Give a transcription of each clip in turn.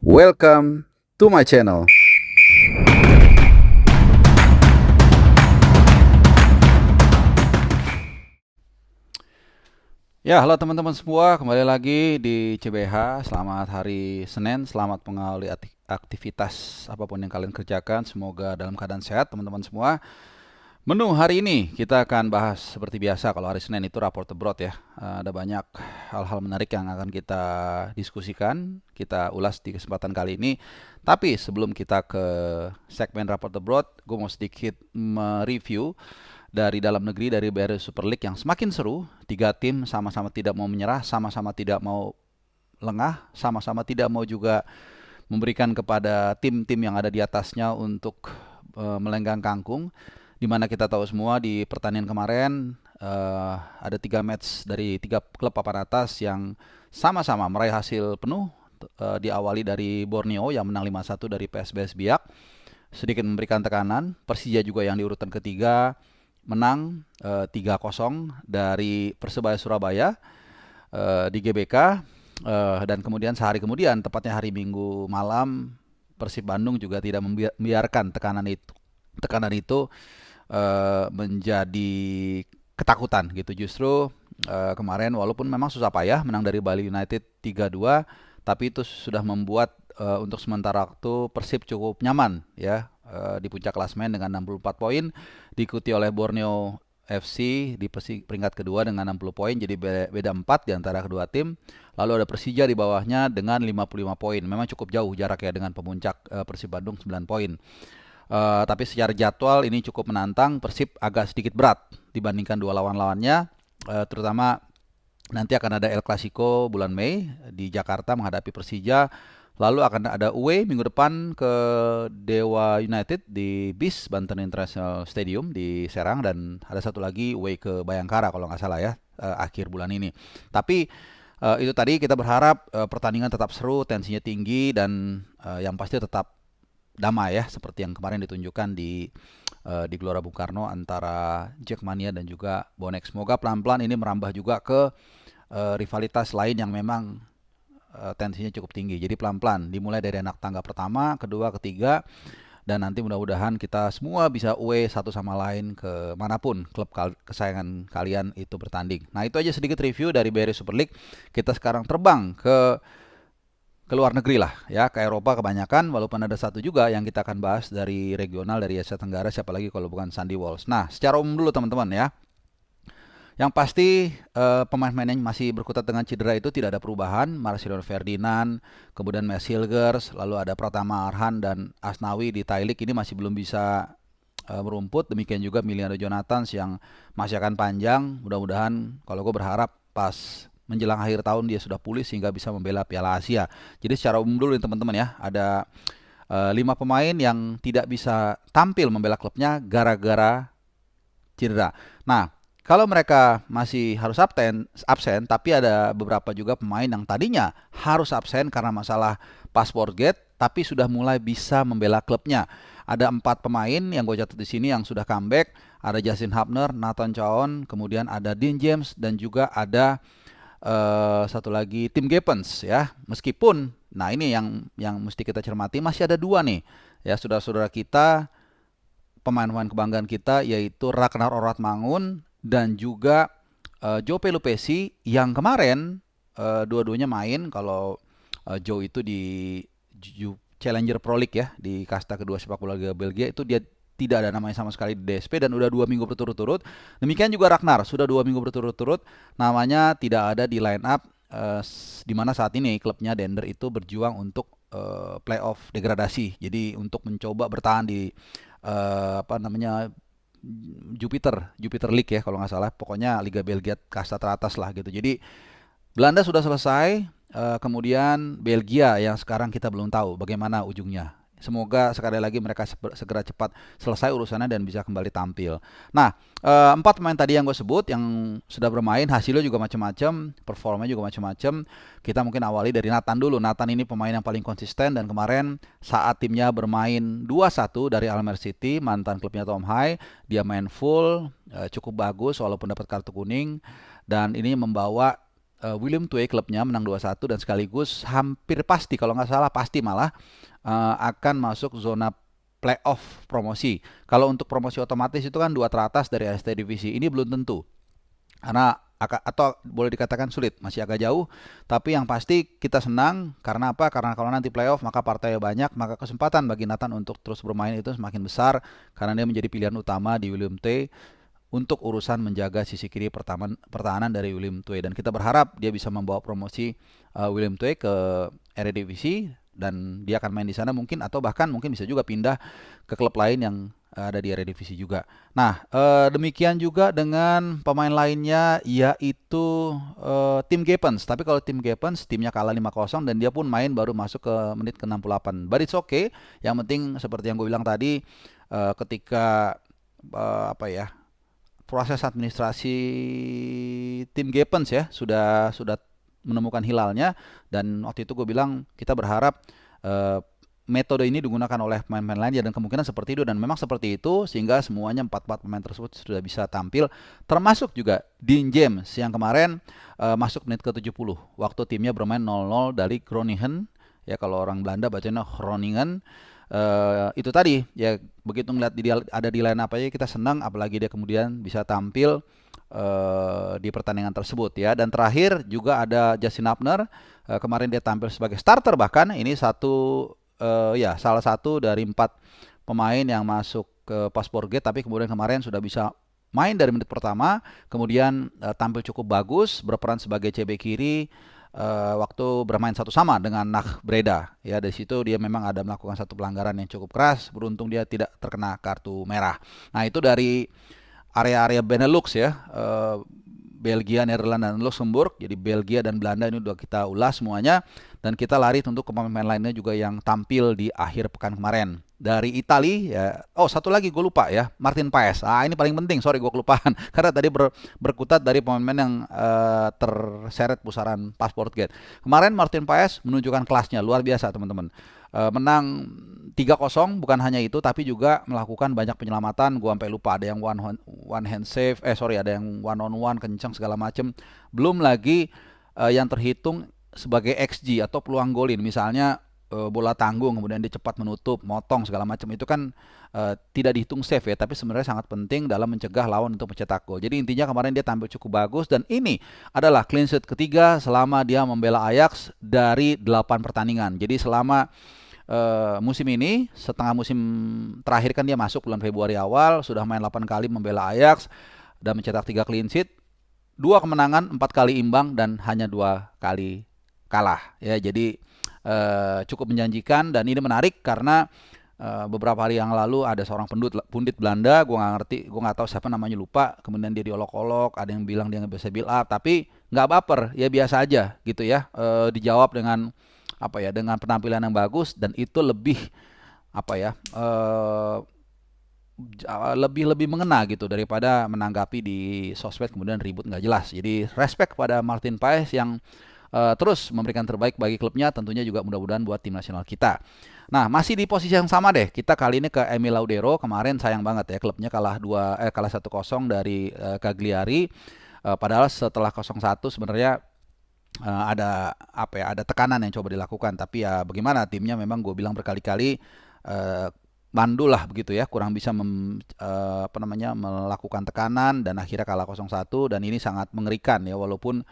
Welcome to my channel. Ya, halo teman-teman semua, kembali lagi di CBH. Selamat hari Senin, selamat mengawali aktivitas apapun yang kalian kerjakan. Semoga dalam keadaan sehat teman-teman semua. Menu hari ini kita akan bahas seperti biasa. Kalau hari Senin itu raport abroad ya. Ada banyak hal-hal menarik yang akan kita diskusikan, kita ulas di kesempatan kali ini. Tapi sebelum kita ke segmen raport abroad, gue mau sedikit mereview dari dalam negeri, dari BRI Super League yang semakin seru. Tiga tim sama-sama tidak mau menyerah, sama-sama tidak mau lengah, sama-sama tidak mau juga memberikan kepada tim-tim yang ada di atasnya untuk melenggang kangkung. Dimana kita tahu semua di pertandingan kemarin ada 3 match dari 3 klub papan atas yang sama-sama meraih hasil penuh. Diawali dari Borneo yang menang 5-1 dari PSBS Biak, sedikit memberikan tekanan. Persija juga yang di urutan ketiga menang 3-0 dari Persebaya Surabaya di GBK. Dan kemudian sehari kemudian, tepatnya hari Minggu malam, Persib Bandung juga tidak membiarkan tekanan itu menjadi ketakutan gitu. Justru kemarin walaupun memang susah payah menang dari Bali United 3-2, tapi itu sudah membuat untuk sementara waktu Persib cukup nyaman ya di puncak klasemen dengan 64 poin, diikuti oleh Borneo FC di peringkat kedua dengan 60 poin, jadi beda 4 di antara kedua tim. Lalu ada Persija di bawahnya dengan 55 poin. Memang cukup jauh jaraknya dengan pemuncak Persib Bandung 9 poin. Tapi secara jadwal ini cukup menantang. Persib agak sedikit berat dibandingkan dua lawan-lawannya, terutama nanti akan ada El Clasico bulan Mei di Jakarta menghadapi Persija. Lalu akan ada away minggu depan ke Dewa United di BIS Banten International Stadium di Serang, dan ada satu lagi away ke Bayangkara kalau nggak salah ya akhir bulan ini. Tapi itu tadi kita berharap pertandingan tetap seru, tensinya tinggi, dan yang pasti tetap damai ya, seperti yang kemarin ditunjukkan di Gelora Bung Karno antara Jackmania dan juga Bonek. Semoga pelan-pelan ini merambah juga ke rivalitas lain yang memang tensinya cukup tinggi. Jadi pelan-pelan dimulai dari anak tangga pertama, kedua, ketiga, dan nanti mudah-mudahan kita semua bisa away satu sama lain ke manapun klub kesayangan kalian itu bertanding. Nah, itu aja sedikit review dari BRI Super League. Kita sekarang terbang ke luar negeri lah ya, ke Eropa kebanyakan, walaupun ada satu juga yang kita akan bahas dari regional, dari Asia Tenggara, siapa lagi kalau bukan Sandy Walsh. Nah, secara umum dulu teman-teman ya. Yang pasti pemain-pemain yang masih berkutat dengan cedera itu tidak ada perubahan. Marcelino Ferdinand, kemudian Mads Hilgers, lalu ada Pratama Arhan dan Asnawi di Thailand ini masih belum bisa merumput. Demikian juga Miliano Jonathans yang masih akan panjang. Mudah-mudahan, kalau gue berharap pas menjelang akhir tahun dia sudah pulih sehingga bisa membela Piala Asia. Jadi secara umum dulu nih teman-teman ya, ada 5 pemain yang tidak bisa tampil membela klubnya gara-gara cedera. Nah, kalau mereka masih harus absen, tapi ada beberapa juga pemain yang tadinya harus absen karena masalah paspor gate, tapi sudah mulai bisa membela klubnya. Ada 4 pemain yang gue catat di sini yang sudah comeback. Ada Justin Hubner, Nathan Chaon, kemudian ada Dean James, dan juga ada satu lagi Tim Geppens ya. Meskipun, nah ini yang mesti kita cermati, masih ada 2 nih ya, saudara-saudara kita, pemain-pemain kebanggaan kita, yaitu Ragnar Oratmangun dan juga Joe Pelupesi yang kemarin dua-duanya main. Kalau Joe itu di Challenger Pro League ya, di kasta kedua sepak bola Liga Belgia, itu dia tidak ada namanya sama sekali di DSP dan udah 2 minggu berturut-turut. Demikian juga Ragnar, sudah 2 minggu berturut-turut namanya tidak ada di line up, di mana saat ini klubnya Dender itu berjuang untuk playoff degradasi. Jadi untuk mencoba bertahan di apa namanya, Jupiter League ya kalau nggak salah, pokoknya Liga Belgia kasta teratas lah gitu. Jadi Belanda sudah selesai, kemudian Belgia yang sekarang kita belum tahu bagaimana ujungnya. Semoga sekali lagi mereka segera cepat selesai urusannya dan bisa kembali tampil. Nah, 4 pemain tadi yang gue sebut yang sudah bermain, hasilnya juga macam-macam, performanya juga macam-macam. Kita mungkin awali dari Nathan dulu. Nathan ini pemain yang paling konsisten, dan kemarin saat timnya bermain 2-1 dari Almer City, mantan klubnya Tom Hai, dia main full, cukup bagus walaupun dapat kartu kuning, dan ini membawa William Tway klubnya menang 2-1 dan sekaligus hampir pasti, kalau nggak salah pasti malah akan masuk zona playoff promosi. Kalau untuk promosi otomatis itu kan dua teratas dari AST Divisi. Ini belum tentu. Karena atau boleh dikatakan sulit, masih agak jauh. Tapi yang pasti kita senang karena apa? Karena kalau nanti playoff maka partai banyak, maka kesempatan bagi Nathan untuk terus bermain itu semakin besar karena dia menjadi pilihan utama di William Tway untuk urusan menjaga sisi kiri pertahanan dari William Tway, dan kita berharap dia bisa membawa promosi William Tway ke Eredivisie dan dia akan main di sana mungkin, atau bahkan mungkin bisa juga pindah ke klub lain yang ada di Eredivisie juga. Nah, demikian juga dengan pemain lainnya yaitu tim Gepens. Tapi kalau tim Gepens timnya kalah 5-0 dan dia pun main baru masuk ke menit ke-68. But it's okay. Yang penting seperti yang gue bilang tadi, ketika proses administrasi tim Gepens ya sudah menemukan hilalnya, dan waktu itu gue bilang kita berharap metode ini digunakan oleh pemain-pemain lain, dan kemungkinan seperti itu, dan memang seperti itu sehingga semuanya 4 pemain tersebut sudah bisa tampil, termasuk juga Dean James yang kemarin masuk menit ke-70 waktu timnya bermain 0-0 dari Groningen ya, kalau orang Belanda bacanya Groningen. Itu tadi ya, begitu ngeliat dia ada di line up aja kita senang, apalagi dia kemudian bisa tampil di pertandingan tersebut ya. Dan terakhir juga ada Justin Abner, kemarin dia tampil sebagai starter, bahkan ini salah satu dari 4 pemain yang masuk ke Paspor Gate, tapi kemudian kemarin sudah bisa main dari menit pertama, kemudian tampil cukup bagus, berperan sebagai CB kiri waktu bermain satu sama dengan Nah Breda ya. Dari situ dia memang ada melakukan satu pelanggaran yang cukup keras, beruntung dia tidak terkena kartu merah. Nah, itu dari area-area Benelux ya, Belgia, Nederland, dan Luxembourg. Jadi Belgia dan Belanda ini udah kita ulas semuanya, dan kita lari untuk ke pemain lainnya juga yang tampil di akhir pekan kemarin. Dari Italia ya, satu lagi gue lupa ya, Martin Paes. Ini paling penting, sorry gue kelupaan karena tadi berkutat dari pemain-pemain yang terseret pusaran Paspor Gate. Kemarin Martin Paes menunjukkan kelasnya luar biasa teman-teman. Menang 3-0, bukan hanya itu tapi juga melakukan banyak penyelamatan. Gue sampai lupa ada yang one hand save, ada yang one on one kencang segala macem. Belum lagi yang terhitung sebagai XG atau peluang golin, misalnya bola tanggung kemudian dia cepat menutup, motong segala macam, itu kan tidak dihitung save ya, tapi sebenarnya sangat penting dalam mencegah lawan untuk mencetak gol. Jadi intinya kemarin dia tampil cukup bagus, dan ini adalah clean sheet ketiga selama dia membela Ajax dari 8 pertandingan. Jadi selama musim ini, setengah musim terakhir kan dia masuk bulan Februari awal, sudah main 8 kali membela Ajax dan mencetak 3 clean sheet, 2 kemenangan, 4 kali imbang, dan hanya 2 kali kalah ya. Jadi cukup menjanjikan, dan ini menarik karena beberapa hari yang lalu ada seorang pundit Belanda, gue nggak ngerti, gue nggak tahu siapa namanya, lupa, kemudian dia diolok-olok, ada yang bilang dia nggak bisa build up, tapi nggak baper ya, biasa aja gitu ya. Dijawab dengan dengan penampilan yang bagus, dan itu lebih lebih mengena gitu daripada menanggapi di sosmed kemudian ribut nggak jelas. Jadi respect pada Martin Paes yang terus memberikan terbaik bagi klubnya, tentunya juga mudah-mudahan buat tim nasional kita. Nah, masih di posisi yang sama deh, kita kali ini ke Emil Laudero. Kemarin sayang banget ya, klubnya kalah 1-0 dari Cagliari. Padahal setelah 0-1 sebenarnya ada tekanan yang coba dilakukan, tapi ya bagaimana, timnya memang gue bilang berkali-kali mandul lah begitu ya, kurang bisa melakukan tekanan, dan akhirnya kalah 0-1, dan ini sangat mengerikan ya. Walaupun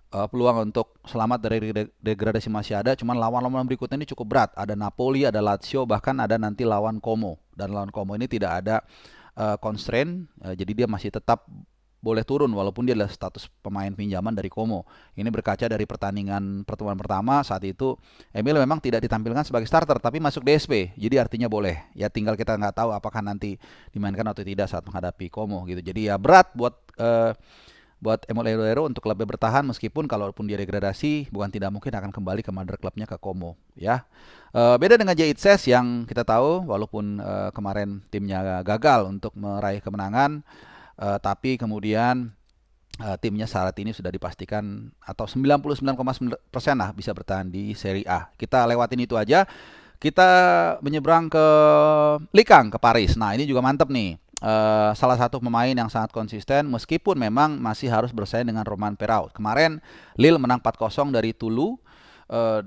peluang untuk selamat dari degradasi masih ada, cuman lawan-lawan berikutnya ini cukup berat. Ada Napoli, ada Lazio, bahkan ada nanti lawan Como, dan lawan Como ini tidak ada constraint, jadi dia masih tetap boleh turun walaupun dia adalah status pemain pinjaman dari Como. Ini berkaca dari pertemuan pertama, saat itu Emil memang tidak ditampilkan sebagai starter tapi masuk DSP, jadi artinya boleh ya, tinggal kita nggak tahu apakah nanti dimainkan atau tidak saat menghadapi Como gitu. Jadi ya berat buat Emil Laudero untuk klubnya bertahan, meskipun kalaupun dia degradasi bukan tidak mungkin akan kembali ke mother klubnya ke Como ya. Beda dengan Jaitses yang kita tahu walaupun kemarin timnya gagal untuk meraih kemenangan, tapi kemudian timnya saat ini sudah dipastikan atau 99,9% lah bisa bertahan di Serie A. Kita lewatin itu aja. Kita menyeberang ke Likang, ke Paris. Nah, ini juga mantep nih. salah satu pemain yang sangat konsisten meskipun memang masih harus bersaing dengan Romain Perrault. Kemarin Lille menang 4-0 dari Toulouse.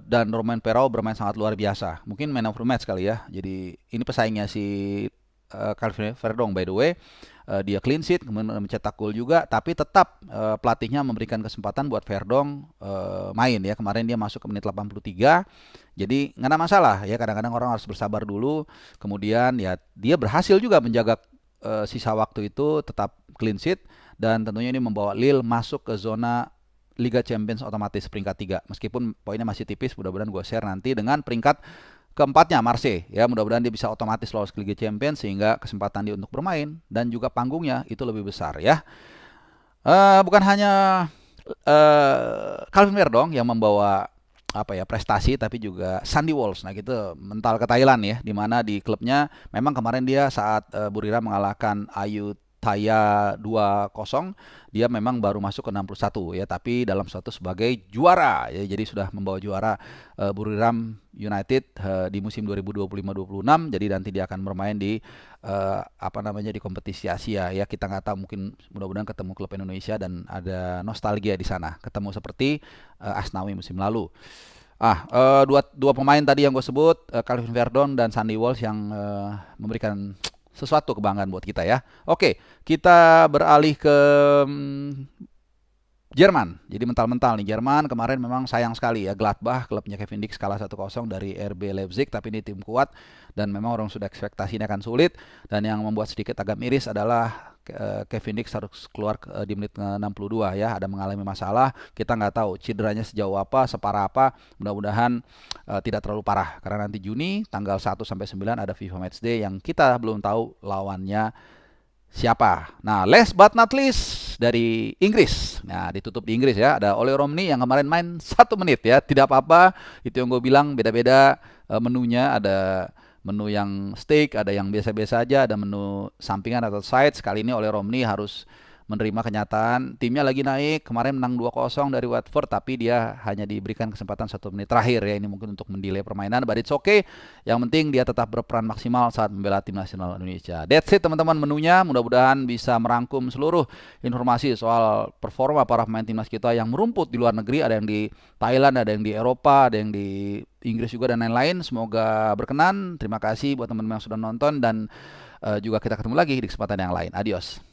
Dan Romain Perrault bermain sangat luar biasa. Mungkin man of the match kali ya. Jadi ini pesaingnya si Calvin Verdong by the way. Dia clean sheet, kemudian mencetak gol juga, tapi tetap pelatihnya memberikan kesempatan buat Verdong main ya. Kemarin dia masuk ke menit 83. Jadi nggak ada masalah ya. Kadang-kadang orang harus bersabar dulu. Kemudian ya dia berhasil juga menjaga sisa waktu itu tetap clean sheet, dan tentunya ini membawa Lille masuk ke zona Liga Champions otomatis peringkat 3. Meskipun poinnya masih tipis, mudah-mudahan gue share nanti dengan peringkat keempatnya Marseille. Ya, mudah-mudahan dia bisa otomatis lolos ke Liga Champions sehingga kesempatan dia untuk bermain dan juga panggungnya itu lebih besar ya. Bukan hanya Calvin Verdong yang membawa prestasi, tapi juga Sandy Walsh. Nah, gitu mental ke Thailand ya, di mana di klubnya memang kemarin dia saat Buriram mengalahkan Ayutthaya 2-0, dia memang baru masuk ke 61 ya, tapi dalam suatu sebagai juara ya, jadi sudah membawa juara Buriram United di musim 2025-26. Jadi nanti dia akan bermain di di kompetisi Asia ya. Kita nggak tahu, mungkin mudah-mudahan ketemu klub Indonesia dan ada nostalgia di sana, ketemu seperti Asnawi musim lalu. Dua pemain tadi yang gue sebut, Calvin Verdong dan Sandy Walsh, yang memberikan sesuatu kebanggaan buat kita ya. Oke, kita beralih ke Jerman. Jadi mental-mental nih, Jerman kemarin memang sayang sekali ya, Gladbach klubnya Kevin Dix kalah 1-0 dari RB Leipzig, tapi ini tim kuat dan memang orang sudah ekspektasinya akan sulit. Dan yang membuat sedikit agak miris adalah Kevin Dix harus keluar di menit 62 ya, ada mengalami masalah. Kita nggak tahu cederanya sejauh apa, separah apa. Mudah-mudahan tidak terlalu parah, karena nanti Juni tanggal 1 sampai 9 ada FIFA Matchday yang kita belum tahu lawannya siapa. Nah, last but not least dari Inggris. Nah, ditutup di Inggris ya. Ada Ole Romney yang kemarin main 1 menit ya. Tidak apa-apa. Itu yang gue bilang, beda-beda menunya. Ada menu yang steak, ada yang biasa-biasa aja, ada menu sampingan atau sides. Kali ini Ole Romney harus menerima kenyataan timnya lagi naik. Kemarin menang 2-0 dari Watford, tapi dia hanya diberikan kesempatan 1 menit terakhir ya. Ini mungkin untuk mendelay permainan, but it's okay. Yang penting dia tetap berperan maksimal saat membela tim nasional Indonesia. That's it teman-teman menunya. Mudah-mudahan bisa merangkum seluruh informasi soal performa para pemain timnas kita yang merumput di luar negeri. Ada yang di Thailand, ada yang di Eropa, ada yang di Inggris juga dan lain-lain. Semoga berkenan. Terima kasih buat teman-teman yang sudah nonton, dan juga kita ketemu lagi di kesempatan yang lain. Adios.